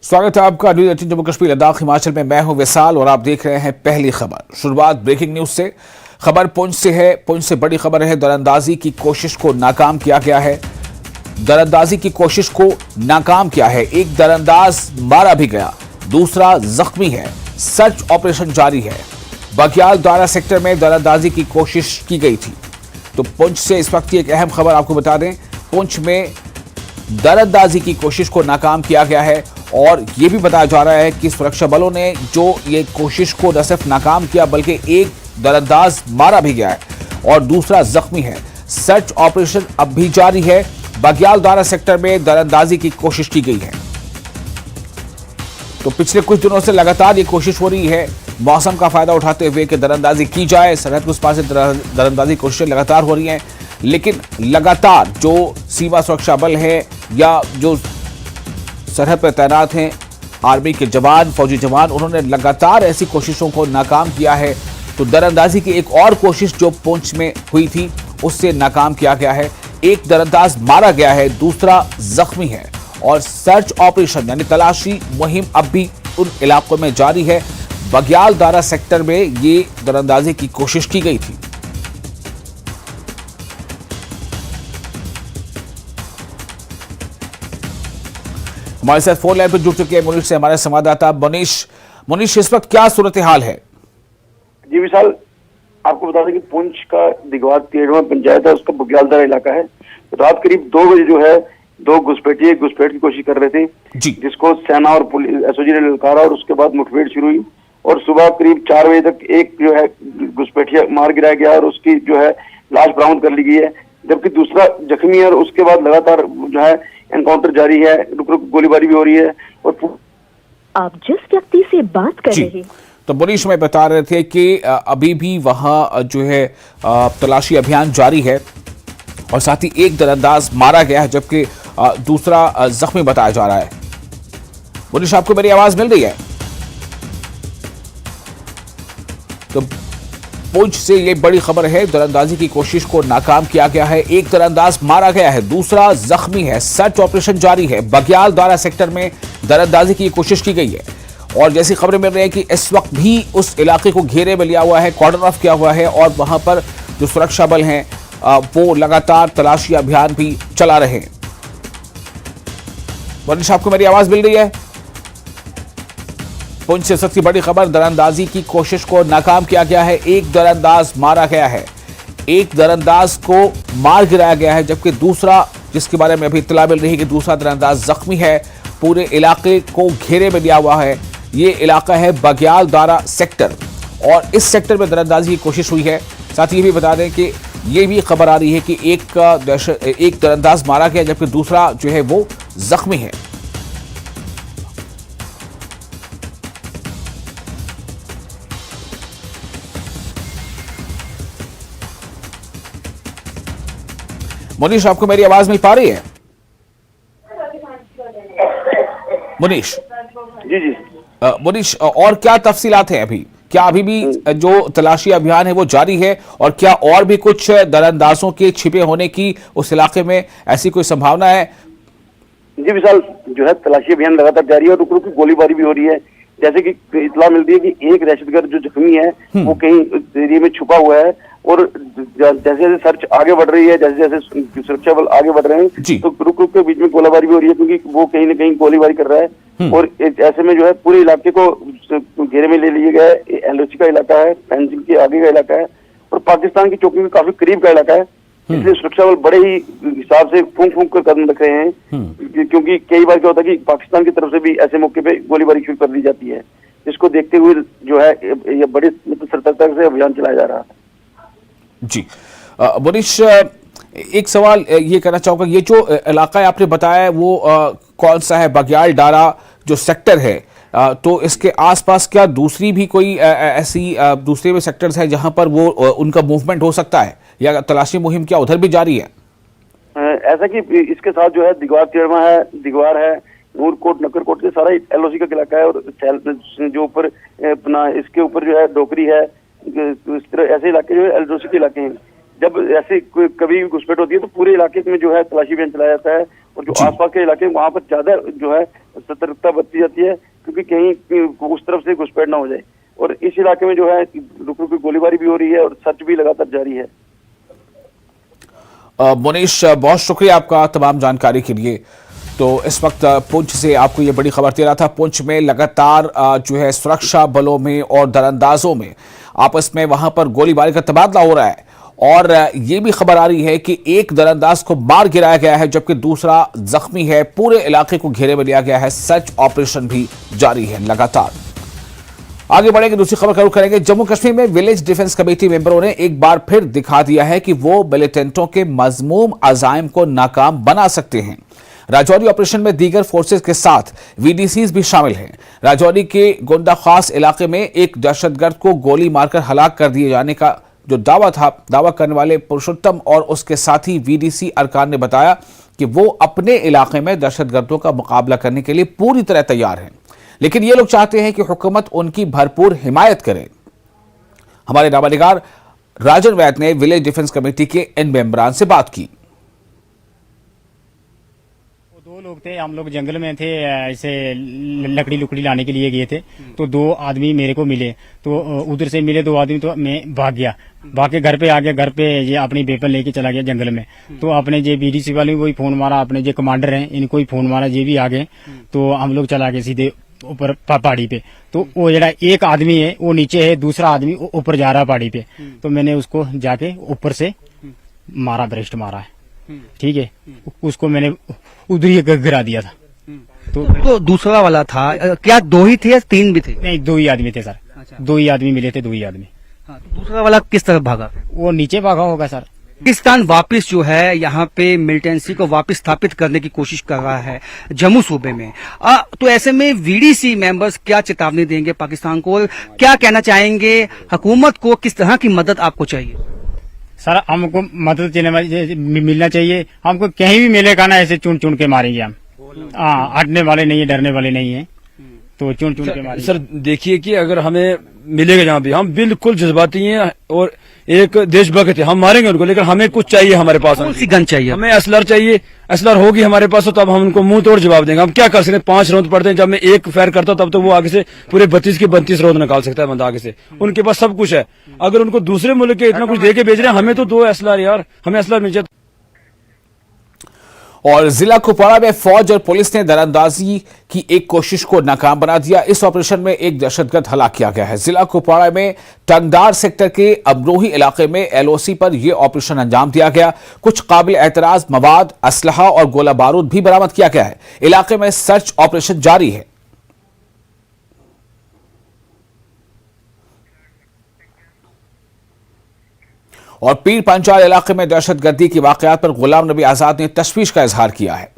स्वागत है आपका न्यूज 18 जम्मू कश्मीर लद्दाख हिमाचल में। मैं हूं विशाल और आप देख रहे हैं पहली खबर। शुरुआत ब्रेकिंग न्यूज से। खबर पुंछ से है। पुंछ से बड़ी खबर है, दरअंदाजी की कोशिश को नाकाम किया गया है। दरअंदाजी की कोशिश को नाकाम किया है। एक दरअंदाज मारा भी गया, दूसरा जख्मी है। सर्च ऑपरेशन जारी है। बग्याल दारा सेक्टर में दरअंदाजी की कोशिश की गई थी। तो पुंछ से इस वक्त की एक अहम खबर आपको बता दें। पुंछ में दरअंदाजी की कोशिश को नाकाम किया गया है और यह भी बताया जा रहा है कि सुरक्षा बलों ने जो ये कोशिश को न सिर्फ नाकाम किया बल्कि एक दरअंदाज मारा भी गया है और दूसरा जख्मी है। सर्च ऑपरेशन अब भी जारी है। बग्याल दारा सेक्टर में दरअंदाजी की कोशिश की गई है। तो पिछले कुछ दिनों से लगातार ये कोशिश हो रही है मौसम का फायदा उठाते हुए कि दरअंदाजी की जाए। सरहद के उस पार से दरअंदाजी की कोशिशें लगातार हो रही हैं, लेकिन लगातार जो सीमा सुरक्षा बल है या जो सरहद पर तैनात हैं आर्मी के जवान, फौजी जवान, उन्होंने लगातार ऐसी कोशिशों को नाकाम किया है। तो दरअंदाजी की एक और कोशिश जो पुंछ में हुई थी उससे नाकाम किया गया है। एक दरअंदाज मारा गया है, दूसरा जख्मी है और सर्च ऑपरेशन यानी तलाशी मुहिम अब भी उन इलाकों में जारी है। बग्याल दारा सेक्टर में ये दरअंदाजी की कोशिश की गई थी। हमारे साथ फोन लाइन पर जुड़ चुके हैं मुनीश से हमारे संवाददाता मुनीश, इस वक्त क्या सूरत हाल है? जी विशाल, आपको बता दें कि पुंछ का दिगवार 13वां पंचायत है, उसका बग्यालदारा इलाका है। रात करीब 2 बजे जो है दो घुसपैठ की कोशिश कर रहे थे जी, जिसको सेना और पुलिस एसओजी ने ललकारा और उसके बाद मुठभेड़ शुरू हुई और सुबह करीब 4 बजे तक एक जो है घुसपैठिया मार गिराया गया और उसकी जो है लाश बरामद कर ली गई है, जबकि दूसरा जख्मी है। और उसके बाद लगातार जो है एनकाउंटर जारी है, रुक रुक गोलीबारी भी हो रही है। और आप जिस व्यक्ति से बात कर रहे हैं। तो मुनीश में बता रहे थे कि अभी भी वहां जो है तलाशी अभियान जारी है और साथ ही एक दरअंदाज मारा गया है जबकि दूसरा जख्मी बताया जा रहा है। मुनीश, आपको मेरी आवाज मिल रही है? तो पुंछ से ये बड़ी खबर है, दरअंदाजी की कोशिश को नाकाम किया गया है। एक दरअंदाज मारा गया है, दूसरा जख्मी है। सर्च ऑपरेशन जारी है। बग्याल दारा सेक्टर में दरअंदाजी की कोशिश की गई है और जैसी खबरें मिल रही है कि इस वक्त भी उस इलाके को घेरे में लिया हुआ है, कॉर्डन ऑफ किया हुआ है और वहां पर जो सुरक्षा बल हैं वो लगातार तलाशी अभियान भी चला रहे हैं। मनीष, आपको मेरी आवाज मिल रही है? पुंछ से सबसे बड़ी खबर, दरअंदाजी की कोशिश को नाकाम किया गया है। एक दरअंदाज मारा गया है, एक दरअंदाज को मार गिराया गया है, जबकि दूसरा, जिसके बारे में अभी इत्तला मिल रही है कि दूसरा दरअंदाज जख्मी है। पूरे इलाके को घेरे में लिया हुआ है। ये इलाका है बग्याल दारा सेक्टर और इस सेक्टर में दरअंदाजी की कोशिश हुई है। साथ ही ये भी बता दें कि ये भी खबर आ रही है कि एक दरअंदाज मारा गया जबकि दूसरा जो है वो जख्मी है। मुनीश, आपको मेरी आवाज मिल पा रही है? मुनीश जी मुनीश, और क्या तफसीलात हैं अभी? क्या अभी भी जो तलाशी अभियान है वो जारी है और क्या और भी कुछ दरअंदाजों के छिपे होने की उस इलाके में ऐसी कोई संभावना है? जी विशाल, जो है तलाशी अभियान लगातार जारी है और रुक रुक की गोलीबारी भी हो रही है। जैसे कि इत्तला मिलती है कि एक दहशतगर्द जो जख्मी है वो कहीं एरिया में छुपा हुआ है और जैसे जैसे सर्च आगे बढ़ रही है, जैसे जैसे सुरक्षा बल आगे बढ़ रहे हैं तो रुक रुक के बीच में गोलीबारी भी हो रही है क्योंकि वो कहीं ना कहीं गोलीबारी कर रहा है। और ऐसे में जो है पूरे इलाके को घेरे में ले लिया गया है। एलओसी का इलाका है, फेंसिंग के आगे का इलाका है और पाकिस्तान की चौकी के काफी करीब का इलाका है, इसलिए सुरक्षा बल बड़े ही हिसाब से फूंक फूंक कर कदम रख रहे हैं क्योंकि कई बार क्या होता है कि पाकिस्तान की तरफ से भी ऐसे मौके पे गोलीबारी शुरू कर दी जाती है, जिसको देखते हुए जो है ये बड़ी सतर्कता से अभियान चलाया जा रहा है। जी मुनीश, एक सवाल ये करना चाहूंगा, ये जो इलाका आपने बताया वो कौन सा है? बग्याल दारा जो सेक्टर है, तो इसके आसपास क्या दूसरी भी कोई ऐसी दूसरे भी सेक्टर्स हैं जहां पर वो उनका मूवमेंट हो सकता है या तलाशी मुहिम क्या उधर भी जारी है? ऐसा कि इसके साथ जो है दिगवार 13वां है, दिगवार है, नूरकोट, नकरकोट, ये सारा एलओसी का इलाका है और जो ऊपर अपना इसके ऊपर जो है डोकरी है, इस तरह ऐसे इलाके जो है एलओसी के इलाके हैं। जब ऐसे कभी घुसपैठ होती है तो पूरे इलाके में जो है तलाशी अभियान चलाया जाता है और जो आसपास के इलाके वहाँ पर ज्यादा जो है सतर्कता बरती जाती है, क्योंकि कहीं उस तरफ से घुसपैठ ना हो जाए। और इस इलाके में जो है रुक रुक गोलीबारी भी हो रही है और सर्च भी लगातार जारी है। मुनीश, बहुत शुक्रिया आपका तमाम जानकारी के लिए। तो इस वक्त पुंछ से आपको ये बड़ी खबर दे रहा था। पुंछ में लगातार जो है सुरक्षा बलों में और दरअंदाजों में आपस में वहां पर गोलीबारी का तबादला हो रहा है, और ये भी खबर आ रही है कि एक दरअंदाज को मार गिराया गया है जबकि दूसरा जख्मी है। पूरे इलाके को घेरे में लिया गया है। सर्च ऑपरेशन भी जारी है लगातार। आगे बढ़ेंगे, दूसरी खबर कवर करेंगे। जम्मू कश्मीर में विलेज डिफेंस कमेटी मेंबरों ने एक बार फिर दिखा दिया है कि वो मिलिटेंटों के मजमूम अजाइम को नाकाम बना सकते हैं। राजौरी ऑपरेशन में दीगर फोर्सेस के साथ वीडीसीज भी शामिल हैं। राजौरी के गोंदा खास इलाके में एक दहशतगर्द को गोली मारकर हलाक कर दिए जाने का जो दावा करने वाले पुरुषोत्तम और उसके साथी वीडीसी अरकान ने बताया कि वो अपने इलाके में दहशतगर्दों का मुकाबला करने के लिए पूरी तरह तैयार हैं, लेकिन ये लोग चाहते हैं कि हुकूमत उनकी भरपूर हिमायत करे। हमारे नामानिगार राजन वैद ने विलेज डिफेंस कमेटी के इन मेंबरान से बात की। दो लोग थे, हम लोग जंगल में थे, ऐसे लकड़ी लुकड़ी लाने के लिए गए थे। तो दो आदमी मेरे को मिले, तो उधर से मिले दो आदमी, तो मैं भाग गया। भाग के घर पे आ गया। घर पे ये अपनी वेपन लेके चला गया जंगल में। तो अपने जे बीडीसी वाले को ही फोन मारा, अपने जो कमांडर हैं इनको ही फोन मारा, ये भी आ गए। तो हम लोग चला गए सीधे ऊपर पहाड़ी पे। तो वो जरा एक आदमी है वो नीचे है, दूसरा आदमी ऊपर जा रहा है पहाड़ी पे। तो मैंने उसको जाके ऊपर से मारा, ब्रेस्ट मारा है। ठीक है, उसको मैंने उधर ही गिरा दिया था। तो दूसरा वाला था क्या, दो ही थे या तीन भी थे? नहीं, दो ही आदमी थे सर। दो ही आदमी मिले थे, दो ही आदमी। हाँ, तो दूसरा वाला किस तरफ भागा? वो नीचे भागा होगा सर। पाकिस्तान वापस जो है यहाँ पे मिलिटेंसी को वापस स्थापित करने की कोशिश कर रहा है जम्मू सूबे में। तो ऐसे में वीडीसी मेंबर्स क्या चेतावनी देंगे पाकिस्तान को, क्या कहना चाहेंगे हुकूमत को, किस तरह की मदद आपको चाहिए? सर हमको मदद मिलना चाहिए। हमको कहीं भी मिलेगा ना, ऐसे चुन चुन के मारेंगे हम। हाँ, हटने वाले नहीं है, डरने वाले नहीं है, तो चुन चुन के मारेंगे। सर देखिए कि अगर हमें मिलेगा जहाँ भी, हम बिल्कुल जज्बाती हैं और एक देशभक्त है, हम मारेंगे उनको, लेकिन हमें कुछ चाहिए हमारे पास। कौन सी गन चाहिए? हमें एसएलआर चाहिए। एसएलआर होगी हमारे पास तो तब हम उनको मुंह तोड़ जवाब देंगे। हम क्या कर सकते हैं, 5 राउंड पड़ते हैं, जब मैं एक फायर करता हूं तब तो वो आगे से पूरे 32 के 32 राउंड निकाल सकता है बंदा आगे से। उनके पास सब कुछ है। अगर उनको दूसरे मुल्क के इतना कुछ दे के भेज रहे हैं, हमें तो 2 एसएलआर यार, हमें एसएलआर मिल जाए। और जिला कुपवाड़ा में फौज और पुलिस ने दरअंदाजी की एक कोशिश को नाकाम बना दिया। इस ऑपरेशन में एक दहशतगर्द हलाक किया गया है। जिला कुपवाड़ा में टंगदार सेक्टर के अमरोही इलाके में एलओसी पर यह ऑपरेशन अंजाम दिया गया। कुछ काबिल एतराज मवाद, असलहा और गोला बारूद भी बरामद किया गया है। इलाके में सर्च ऑपरेशन जारी है। और पीर पंचाल इलाके में दहशतगर्दी की वाकयात पर गुलाम नबी आजाद ने तशवीश का इजहार किया है।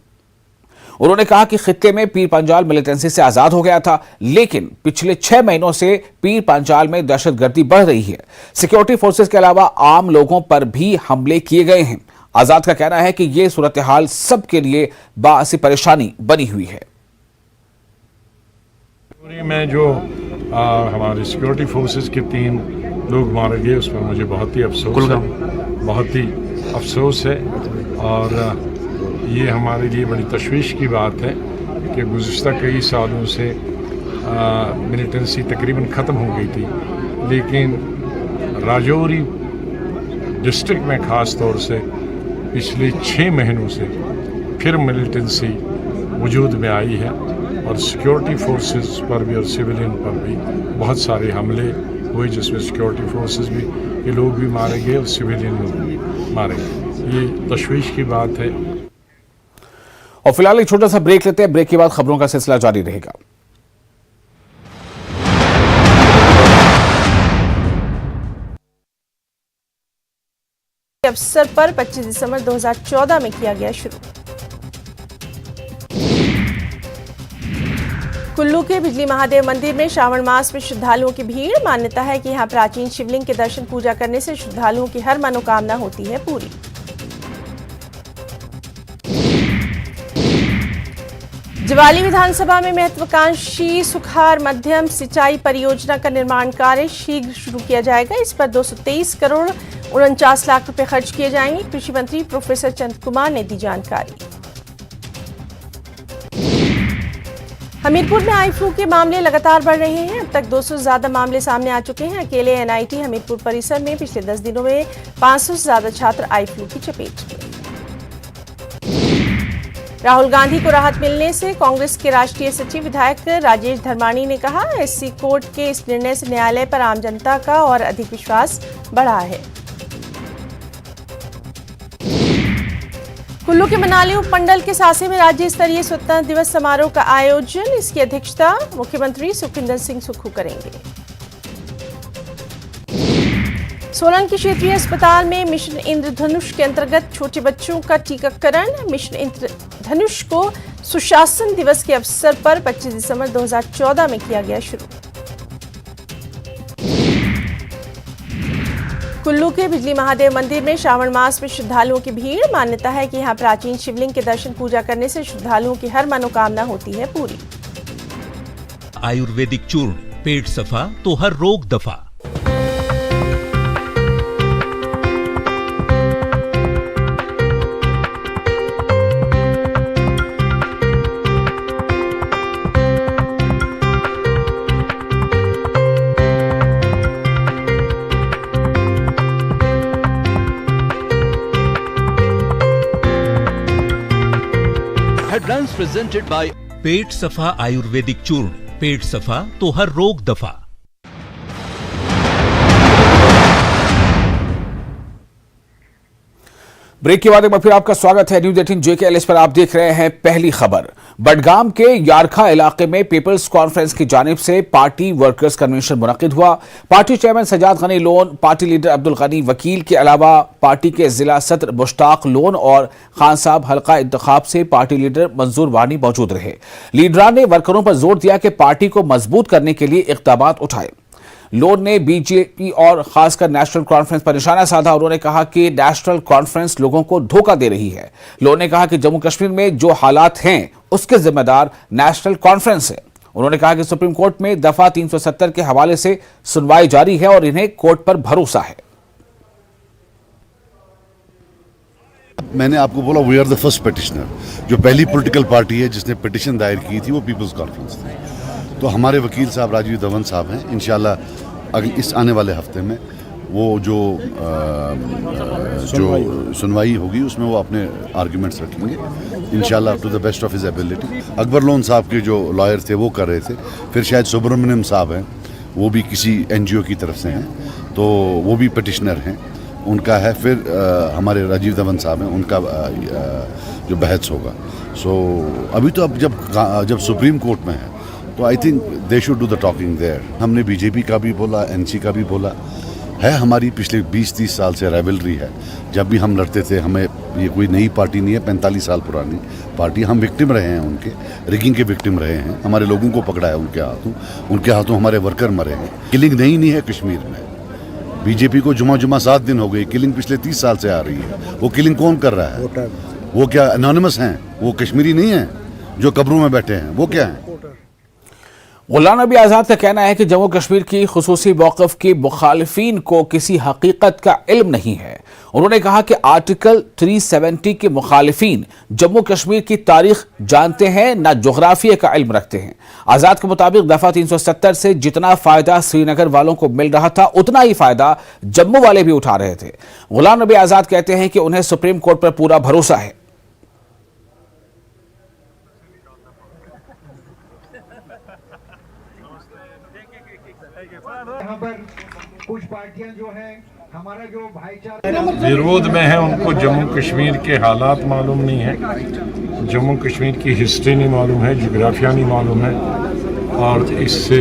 उन्होंने कहा कि खित्ते में पीर पंचाल मिलिटेंसी से आजाद हो गया था, लेकिन पिछले 6 महीनों से पीर पंचाल में दहशतगर्दी बढ़ रही है। सिक्योरिटी फोर्सेस के अलावा आम लोगों पर भी हमले किए गए हैं। आजाद का कहना है कि यह सूरत हाल सबके लिए बासी परेशानी बनी हुई है। में जो हमारे सिक्योरिटी फोर्सेस के 3 लोग मारे गए, उस पर मुझे बहुत ही अफसोस है। और ये हमारे लिए बड़ी तशवीश की बात है कि गुज़िश्ता कई सालों से मिलिटेंसी तकरीबन ख़त्म हो गई थी, लेकिन राजौरी डिस्ट्रिक्ट में ख़ास तौर से पिछले 6 महीनों से फिर मिलिटेंसी वजूद में आई है। और सिक्योरिटी फोर्सेस पर भी और सिविलियन पर भी बहुत सारे हमले हुए, जिसमें सिक्योरिटी फोर्सेस भी ये लोग भी मारे गए और सिविलियन लोग भी मारे गए। ये तशवीश की बात है। और फिलहाल एक छोटा सा ब्रेक लेते हैं। ब्रेक के बाद खबरों का सिलसिला जारी रहेगा। अवसर पर 25 दिसंबर 2014 में किया गया शुरू। कुल्लू के बिजली महादेव मंदिर में श्रावण मास में श्रद्धालुओं की भीड़। मान्यता है कि यहां प्राचीन शिवलिंग के दर्शन पूजा करने से श्रद्धालुओं की हर मनोकामना होती है पूरी। जवाली विधानसभा में महत्वाकांक्षी सुखार मध्यम सिंचाई परियोजना का निर्माण कार्य शीघ्र शुरू किया जाएगा। इस पर 223 करोड़ 49 लाख रुपए खर्च किए जाएंगे। कृषि मंत्री प्रोफेसर चंद कुमार ने दी जानकारी। हमीरपुर में आई फ्लू के मामले लगातार बढ़ रहे हैं। अब तक 200 से ज्यादा मामले सामने आ चुके हैं। अकेले एनआईटी हमीरपुर परिसर में पिछले 10 दिनों में 500 से ज्यादा छात्र आई फ्लू की चपेट में। राहुल गांधी को राहत मिलने से कांग्रेस के राष्ट्रीय सचिव विधायक राजेश धर्माणी ने कहा, एससी कोर्ट के इस निर्णय से न्यायालय पर आम जनता का और अधिक विश्वास बढ़ा है। कुल्लू के मनाली उपमंडल के सासे में राज्य स्तरीय स्वतंत्रता दिवस समारोह का आयोजन। इसकी अध्यक्षता मुख्यमंत्री सुखविंदर सिंह सुक्खू करेंगे। सोलन के क्षेत्रीय अस्पताल में मिशन इंद्रधनुष के अंतर्गत छोटे बच्चों का टीकाकरण। मिशन इंद्रधनुष को सुशासन दिवस के अवसर पर 25 दिसंबर 2014 में किया गया शुरू। कुल्लू के बिजली महादेव मंदिर में श्रावण मास में श्रद्धालुओं की भीड़। मान्यता है कि यहां प्राचीन शिवलिंग के दर्शन पूजा करने से श्रद्धालुओं की हर मनोकामना होती है पूरी। आयुर्वेदिक चूर्ण, पेट सफा तो हर रोग दफा। हेडलाइंस प्रेजेंटेड बाय पेट सफा आयुर्वेदिक चूर्ण, पेट सफा तो हर रोग दफा। ब्रेक के बाद एक बार फिर आपका स्वागत है न्यूज 18 JKLS पर। आप देख रहे हैं पहली खबर। बडगाम के यारखा इलाके में पीपल्स कॉन्फ्रेंस की जानिब से पार्टी वर्कर्स कन्वेंशन मुनक्किद हुआ। Party chairman Sajad Gani Lone, party leader Abdul Gani Vakil के अलावा पार्टी के जिला सदर मुश्ताक लोन और खान साहब हल्का इंतखाब से पार्टी लीडर मंजूर वानी मौजूद रहे। लीडरान ने वर्करों पर जोर दिया कि पार्टी को मजबूत करने के लिए इक़दामात उठाए। लोन ने बीजेपी और खासकर नेशनल कॉन्फ्रेंस पर निशाना साधा। उन्होंने कहा कि नेशनल कॉन्फ्रेंस लोगों को धोखा दे रही है। लोन ने कहा कि जम्मू कश्मीर में जो हालात हैं उसके जिम्मेदार नेशनल कॉन्फ्रेंस है। उन्होंने कहा कि सुप्रीम कोर्ट में दफा 370 के हवाले से सुनवाई जारी है और इन्हें कोर्ट पर भरोसा है। मैंने आपको बोला we are the first petitioner. जो पहली पॉलिटिकल पार्टी है जिसने पिटिशन दायर की थी वो पीपल्स कॉन्फ्रेंस थी। तो हमारे वकील साहब राजीव धवन साहब हैं, इंशाल्लाह इस आने वाले हफ्ते में वो जो सुनवाई होगी उसमें वो अपने आर्ग्यूमेंट्स रखेंगे इंशाल्लाह to the best of his ability. Akbar Lone साहब के जो लॉयर थे वो कर रहे थे, फिर शायद सुब्रमण्यम साहब हैं, वो भी किसी NGO की तरफ से हैं, तो वो भी पिटिशनर हैं, उनका है। फिर हमारे राजीव धवन साहब हैं, उनका जो बहस होगा। सो अभी तो अब जब सुप्रीम कोर्ट में है तो I think they should do the talking there. हमने बीजेपी का भी बोला, NC का भी बोला है। हमारी पिछले 20-30 साल से राइवलरी है। जब भी हम लड़ते थे, हमें ये कोई नई पार्टी नहीं है, 45 साल पुरानी पार्टी। हम विक्टिम रहे हैं, उनके रिगिंग के विक्टिम रहे हैं। हमारे लोगों को पकड़ा है उनके हाथों हमारे वर्कर मरे हैं। किलिंग नहीं है कश्मीर में। बीजेपी को जुमा 7 दिन हो गए, किलिंग पिछले 30 साल से आ रही है। वो किलिंग कौन कर रहा है? वो क्या एनोनिमस हैं? वो कश्मीरी नहीं है जो कब्रों में बैठे हैं? वो क्या है? गुलाम नबी आज़ाद का कहना है कि जम्मू कश्मीर की खुसूसी मौक़िफ़ की मुखालिफिन को किसी हकीकत का इल्म नहीं है। उन्होंने कहा कि आर्टिकल 370 के मुखालिफिन जम्मू कश्मीर की तारीख जानते हैं, न जोग्राफिया का इल्म रखते हैं। आज़ाद के मुताबिक दफ़ा 370 से जितना फ़ायदा श्रीनगर वालों को मिल रहा था उतना ही फ़ायदा जम्मू वाले भी उठा रहे थे। गुलाम नबी आज़ाद कहते हैं कि उन्हें सुप्रीम कोर्ट पर पूरा भरोसा है। यहाँ पर कुछ पार्टियां जो है हमारा जो भाईचारा विरोध में है, उनको जम्मू कश्मीर के हालात मालूम नहीं है, जम्मू कश्मीर की हिस्ट्री नहीं मालूम है, जोग्राफिया नहीं मालूम है, और इससे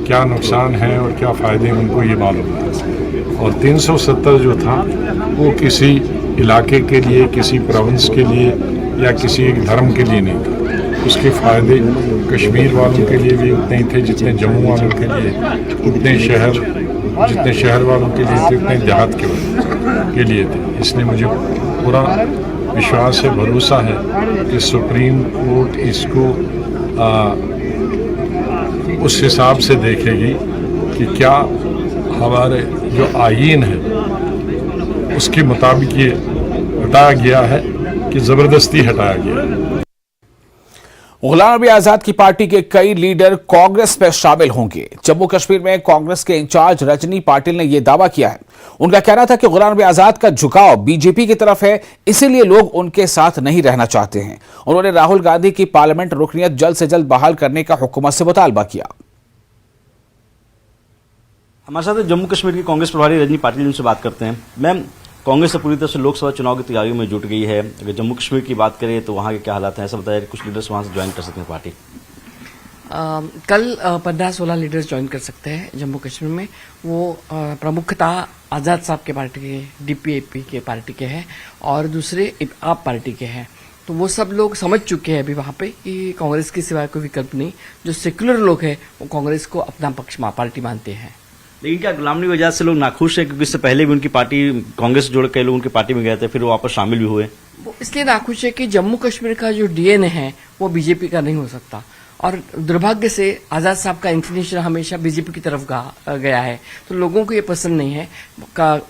क्या नुकसान है और क्या फ़ायदे उनको ये मालूम है। और 370 जो था वो किसी इलाके के लिए, किसी प्रोविंस के लिए या किसी एक धर्म के लिए नहीं था। उसके फ़ायदे कश्मीर वालों के लिए भी उतने ही थे जितने जम्मू वालों के लिए, जितने शहर वालों के लिए थे, उतने देहात के लिए थे। इसलिए मुझे पूरा विश्वास है, भरोसा है कि सुप्रीम कोर्ट इसको उस हिसाब से देखेगी कि क्या हमारे जो आईन है उसके मुताबिक ये हटाया गया है कि ज़बरदस्ती हटाया गया है। गुलाम नबी आजाद की पार्टी के कई लीडर कांग्रेस में शामिल होंगे। जम्मू कश्मीर में कांग्रेस के इंचार्ज रजनी पाटिल ने यह दावा किया है। उनका कहना था कि गुलाम नबी आजाद का झुकाव बीजेपी की तरफ है, इसीलिए लोग उनके साथ नहीं रहना चाहते हैं। उन्होंने राहुल गांधी की पार्लियामेंट रुकनियत जल्द से जल्द बहाल करने का हुकूमत से मुतालबा किया। हमारे साथ जम्मू कश्मीर की कांग्रेस प्रभारी रजनी पाटिल जी से बात करते हैं। मैम, कांग्रेस पूरी तरह से लोकसभा चुनाव की तैयारियों में जुट गई है। अगर जम्मू कश्मीर की बात करें तो वहाँ के क्या हालात हैं, ऐसा बताया कि कुछ लीडर्स वहाँ से ज्वाइन कर सकते हैं पार्टी। कल 15-16 लीडर्स ज्वाइन कर सकते हैं जम्मू कश्मीर में। वो प्रमुखतः आज़ाद साहब के पार्टी के, डीपीएपी के पार्टी के हैं और दूसरे आप पार्टी के हैं। तो वो सब लोग समझ चुके हैं अभी वहाँ पे कि कांग्रेस के सिवाय कोई विकल्प नहीं। जो सेक्युलर लोग हैं वो कांग्रेस को अपना पक्ष पार्टी मानते हैं। लेकिन क्या गुलाम नबी आजाद से लोग नाखुश है, क्योंकि इससे पहले भी उनकी पार्टी कांग्रेस से जुड़ कई लोग उनकी पार्टी में गए थे, फिर वो वापस शामिल भी हुए। वो इसलिए नाखुश है कि जम्मू कश्मीर का जो डीएनए है वो बीजेपी का नहीं हो सकता और दुर्भाग्य से आज़ाद साहब का इंक्लिनेशन हमेशा बीजेपी की तरफ गया है, तो लोगों को ये पसंद नहीं है।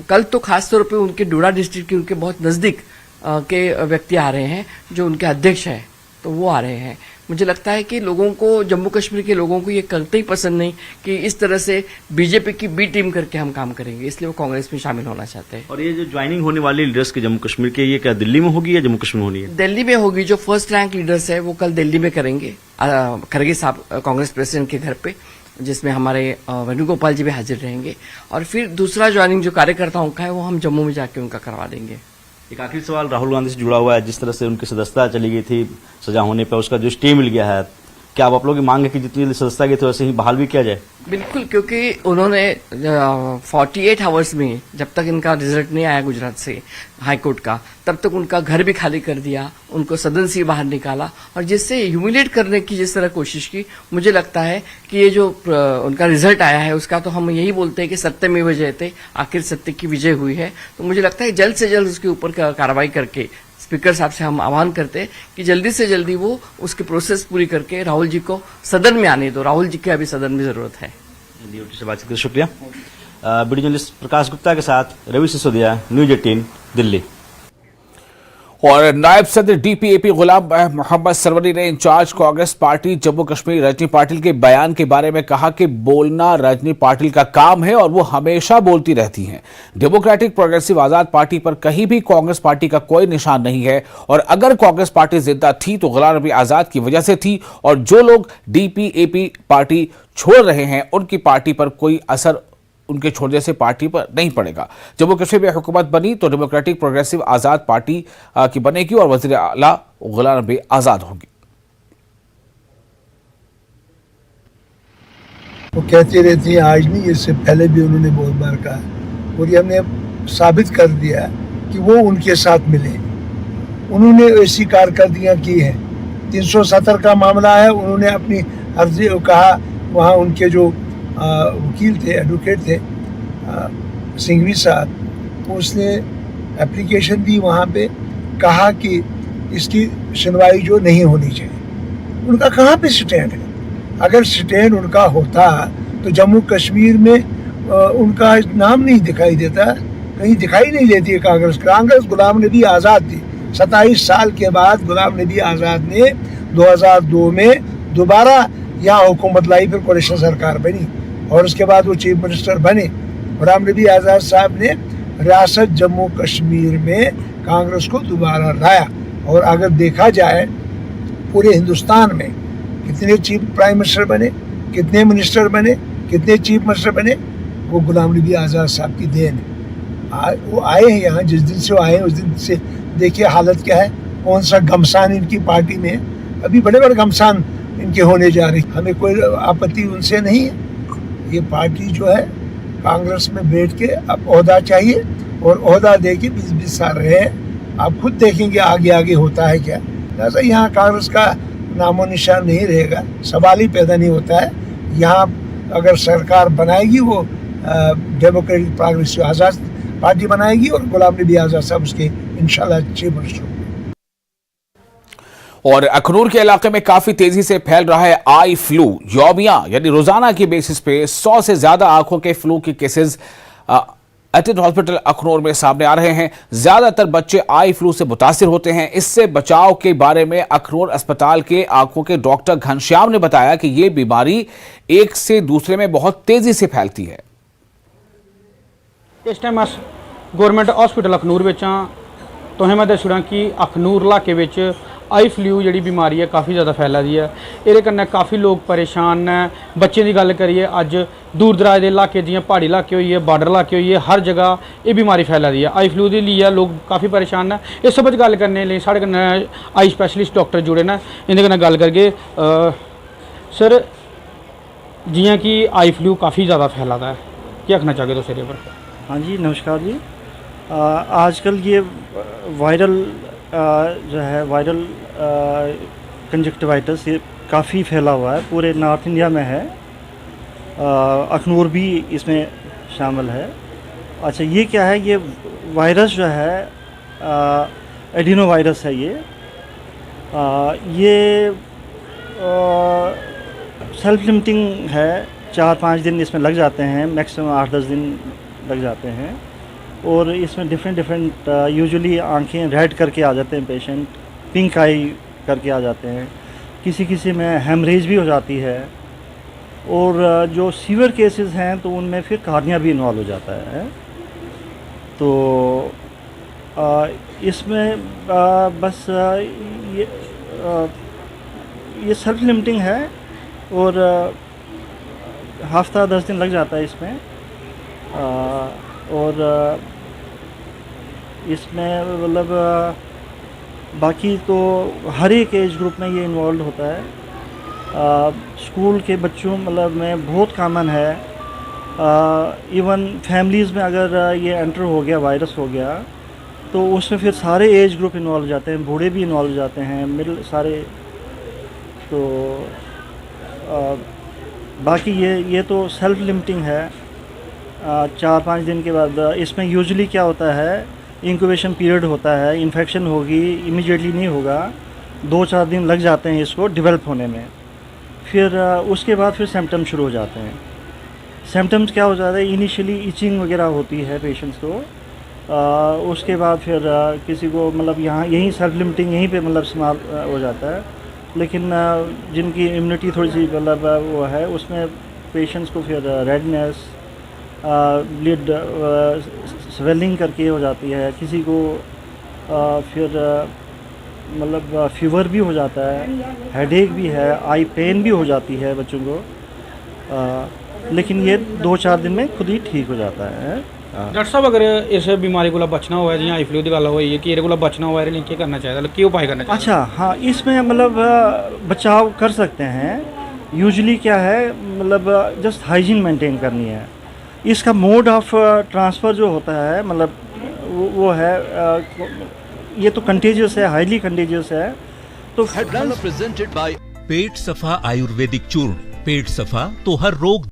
कल तो खासतौर पे उनके डोडा डिस्ट्रिक्ट के उनके बहुत नज़दीक के व्यक्ति आ रहे हैं जो उनके अध्यक्ष हैं, तो वो आ रहे हैं। मुझे लगता है कि लोगों को, जम्मू कश्मीर के लोगों को ये करते ही पसंद नहीं कि इस तरह से बीजेपी की बी टीम करके हम काम करेंगे, इसलिए वो कांग्रेस में शामिल होना चाहते हैं। और ये जो ज्वाइनिंग होने वाली लीडर्स के जम्मू कश्मीर के, ये क्या दिल्ली में होगी या जम्मू कश्मीर में होनी है? दिल्ली में होगी। जो फर्स्ट रैंक लीडर्स है वो कल दिल्ली में करेंगे, खड़गे साहब कांग्रेस प्रेसिडेंट के घर पे, जिसमें हमारे वेणुगोपाल जी भी हाजिर रहेंगे। और फिर दूसरा ज्वाइनिंग जो कार्यकर्ताओं का है वो हम जम्मू में जाके उनका करवा देंगे। एक आखिरी सवाल राहुल गांधी से जुड़ा हुआ है। जिस तरह से उनकी सदस्यता चली गई थी सजा होने पर, उसका जो स्टे मिल गया है, क्या आप लोगों की मांग है कि जितनी सदस्यता गई थी वैसे ही बहाल भी किया जाए? बिल्कुल, क्योंकि उन्होंने 48 आवर्स में, जब तक इनका रिजल्ट नहीं आया गुजरात से हाईकोर्ट का, तब तक उनका घर भी खाली कर दिया, उनको सदन से बाहर निकाला और जिससे ह्यूमिलेट करने की जिस तरह कोशिश की। मुझे लगता है कि ये जो उनका रिजल्ट आया है उसका तो हम यही बोलते हैं कि सत्यमेव जयते, आखिर सत्य की विजय हुई है। तो मुझे लगता है जल्द से जल्द उसके ऊपर कार्रवाई करके स्पीकर साहब से हम आह्वान करते हैं कि जल्दी से जल्दी वो उसकी प्रोसेस पूरी करके राहुल जी को सदन में आने दो। राहुल जी की अभी सदन में जरूरत है। से बातचीत करने शुक्रिया। वीडियो जर्नलिस्ट प्रकाश गुप्ता के साथ रवि सिसोदिया, न्यूज 18 दिल्ली। और नायब सदर डीपीएपी गुलाम मोहम्मद सरवरी ने इंचार्ज कांग्रेस पार्टी जम्मू कश्मीर रजनी पाटिल के बयान के बारे में कहा कि बोलना रजनी पाटिल का काम है और वो हमेशा बोलती रहती हैं। डेमोक्रेटिक प्रोग्रेसिव आजाद पार्टी पर कहीं भी कांग्रेस पार्टी का कोई निशान नहीं है और अगर कांग्रेस पार्टी जिंदा थी तो गुलाम नबी आजाद की वजह से थी और जो लोग डीपीएपी पार्टी छोड़ रहे हैं उनकी पार्टी पर कोई असर उनके छोड़ने से पार्टी पर नहीं पड़ेगा। जम्मू कश्मीर में हुकूमत बनी तो डेमोक्रेटिक प्रोग्रेसिव आजाद पार्टी की बनेगी और वजीर आला गुलाम नबी आजाद होंगे। वो कहती रहती है, आज नहीं, इससे पहले भी उन्होंने बहुत बार कहा और ये हमने साबित कर दिया कि वो उनके साथ मिले। उन्होंने ऐसी कारकर्दगियां की हैं। 370 का मामला है, उन्होंने अपनी अर्जी कहा, वहाँ उनके जो वकील थे, एडवोकेट थे सिंघवी साहब, उसने एप्लीकेशन दी, वहाँ पे कहा कि इसकी सुनवाई जो नहीं होनी चाहिए। उनका कहाँ पे स्टैंड है? अगर स्टैंड उनका होता तो जम्मू कश्मीर में उनका नाम नहीं दिखाई देता, कहीं दिखाई नहीं देती है कांग्रेस। कांग्रेस गुलाम नबी आज़ाद थी। 27 साल के बाद गुलाम नबी आज़ाद ने 2002 में दोबारा यहाँ हुकूमत लाई, फिर कोalition सरकार बनी और उसके बाद वो चीफ मिनिस्टर बने। गुलाम नबी आज़ाद साहब ने रियासत जम्मू कश्मीर में कांग्रेस को दोबारा लाया। और अगर देखा जाए पूरे हिंदुस्तान में कितने चीफ प्राइम मिनिस्टर बने, कितने मिनिस्टर बने, कितने चीफ मिनिस्टर बने, वो गुलाम नबी आज़ाद साहब की देन है। वो आए हैं यहाँ, जिस दिन से वो आए हैं उस दिन से देखिए हालत क्या है, कौन सा घमसान इनकी पार्टी में है। अभी बड़े बड़े घमसान इनके होने जा रही। हमें कोई आपत्ति उनसे नहीं है। ये पार्टी जो है कांग्रेस में बैठ के अब ओहदा चाहिए और ओहदा दे के 20-20 साल रहे। आप खुद देखेंगे आगे आगे होता है क्या। ऐसा यहाँ कांग्रेस का नामो निशान नहीं रहेगा, सवाल ही पैदा नहीं होता है। यहाँ अगर सरकार बनाएगी वो डेमोक्रेटिक प्रोग्रेसिव आज़ाद पार्टी बनाएगी और गुलाम नबी आज़ाद साहब उसके इंशाल्लाह चीफ मिनिस्टर। और अखनूर के इलाके में काफी तेजी से फैल रहा है आई फ्लू। यौमिया यानी रोजाना की बेसिस पे 100 से ज्यादा आंखों के फ्लू के केसेस एटेड हॉस्पिटल अखनूर में सामने आ रहे हैं। ज्यादातर बच्चे आई फ्लू से मुतासिर होते हैं। इससे बचाव के बारे में अखनूर अस्पताल के आंखों के डॉक्टर घनश्याम ने बताया कि ये बीमारी एक से दूसरे में बहुत तेजी से फैलती है। इस टाइम अस गौरमेंट हॉस्पिटल अखनूर विच हां। तुसें मैं दस्सी ओड़ां कि अखनूर इलाके विच आई फ्लू जिहड़ी बीमारी है काफ़ी ज़्यादा फैला दी है। इहदे कन्नै काफ़ी लोग परेशान ने। बच्चें दी गल करिए अज दूर दराज दे इलाके जियां पहाड़ी इलाके होइए, बॉर्डर इलाके होइए, हर जगह ये बीमारी फैला दी है। आई फ्लू दे लिए लोग काफ़ी परेशान ने। इस सबच गल करने लेई साढ़े कन्नै आई स्पैशलिस्ट डॉक्टर जुड़े ने। इंदे कन्नै गल करगे। सर जियां कि आई फ्लू काफ़ी ज़्यादा फैला दा है, क्या आखना चाहोगे तुस एह्दे पर? हाँ जी, नमस्कार जी। आजकल ये वायरल जो है वायरल कंजक्टिवाइटिस ये काफ़ी फैला हुआ है, पूरे नॉर्थ इंडिया में है। अखनूर भी इसमें शामिल है। अच्छा, ये क्या है? ये वायरस जो है एडिनो वायरस है। ये सेल्फ लिमिटिंग है। 4-5 दिन इसमें लग जाते हैं, मैक्सिमम 8-10 दिन लग जाते हैं। और इसमें डिफरेंट यूजुअली आंखें रेड करके आ जाते हैं पेशेंट, पिंक आई करके आ जाते हैं। किसी में हेमरेज भी हो जाती है। और जो सीवियर केसेस हैं तो उनमें फिर कार्निया भी इन्वॉल्व हो जाता है। तो इसमें बस ये सेल्फ लिमिटिंग है और हफ्ता 10 दिन लग जाता है इसमें। और इसमें मतलब बाकी तो हर एक एज ग्रुप में ये इन्वॉल्व होता है। स्कूल के बच्चों मतलब में बहुत कॉमन है। इवन फैमिलीज़ में अगर ये एंटर हो गया, वायरस हो गया, तो उसमें फिर सारे एज ग्रुप इन्वॉल्व हो जाते हैं, बूढ़े भी इन्वॉल्व हो जाते हैं, मिडिल सारे। तो बाकी ये तो सेल्फ लिमिटिंग है। 4-5 दिन के बाद इसमें यूजुअली क्या होता है, इंक्यूबेशन पीरियड होता है। इन्फेक्शन होगी, इमीडिएटली नहीं होगा, 2-4 दिन लग जाते हैं इसको डेवलप होने में। फिर उसके बाद फिर सिम्टम्स शुरू हो जाते हैं। सिम्टम्स क्या हो जाता है? इनिशियली इचिंग वगैरह होती है पेशेंट्स को। उसके बाद फिर किसी को मतलब यहीं सेल्फ लिमिटिंग यहीं पे मतलब इस्तेमाल हो जाता है। लेकिन जिनकी इम्यूनिटी थोड़ी सी मतलब वो है, उसमें पेशेंट्स को फिर रेडनेस, ब्लड स्वेलिंग करके हो जाती है। किसी को फिर मतलब फीवर भी हो जाता है, हेडेक भी है, आई पेन भी हो जाती है बच्चों को। लेकिन ये 2-4 दिन में खुद ही ठीक हो जाता है। डॉक्टर साहब, अगर इस बीमारी को बचना हुआ है, जियां आई फ्लू की गल हुई है कि ये बचना हुआ है, क्या करना चाहिए, क्या उपाय करना चाहिए? अच्छा, हाँ, इसमें मतलब बचाव कर सकते हैं। यूजुअली क्या है, मतलब जस्ट हाइजीन मेंटेन करनी है। इसका मोड ऑफ ट्रांसफ़र जो होता है मतलब वो है ये तो कंटेजियस है, हाईली कंटेजियस है। तो हेडलाइंस प्रेजेंटेड बाय पेट सफा आयुर्वेदिक चूर्ण। पेट सफा तो हर रोग